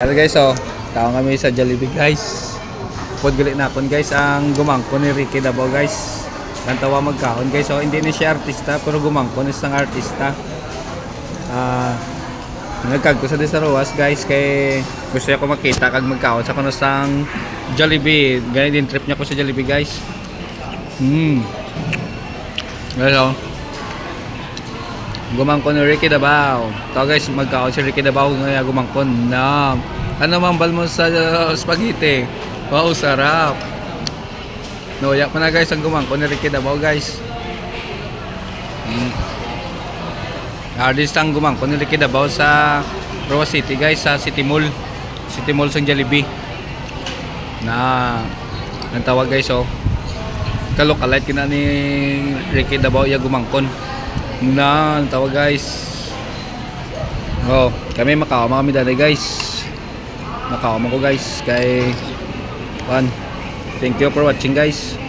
Hello guys, so kaon kami sa Jollibee guys. Pod gali na kon guys ang gumangkon ni Ricky Dabao guys. Kantawa magkaon guys. So hindi ni siya artista pero gumangkon isang artista. Nagkagto sa Desaruas guys kay gusto ko makita kag magkaon sa kuno sang Jollibee. Gani din trip niya ko sa Jollibee guys. Guys, so, gumangkon ni Ricky Dabao. To guys, magkaon si Ricky Dabao nga gumangkon na. Ano mambal mo sa spaghetti? Wow, sarap. Noya pa na guys ang gumangkon ni Ricky Dabao guys. Artist ang gumangkon ni Ricky Dabao sa Roa City guys, sa City Mall. City Mall sa Jollibee. Na ang tawag guys, oh. Kalokalite kina ni Ricky Dabao ya gumangkon. Na ang tawag guys. Oh, kami makaoma kami dali guys. Makaoma ko guys kay Thank you for watching guys.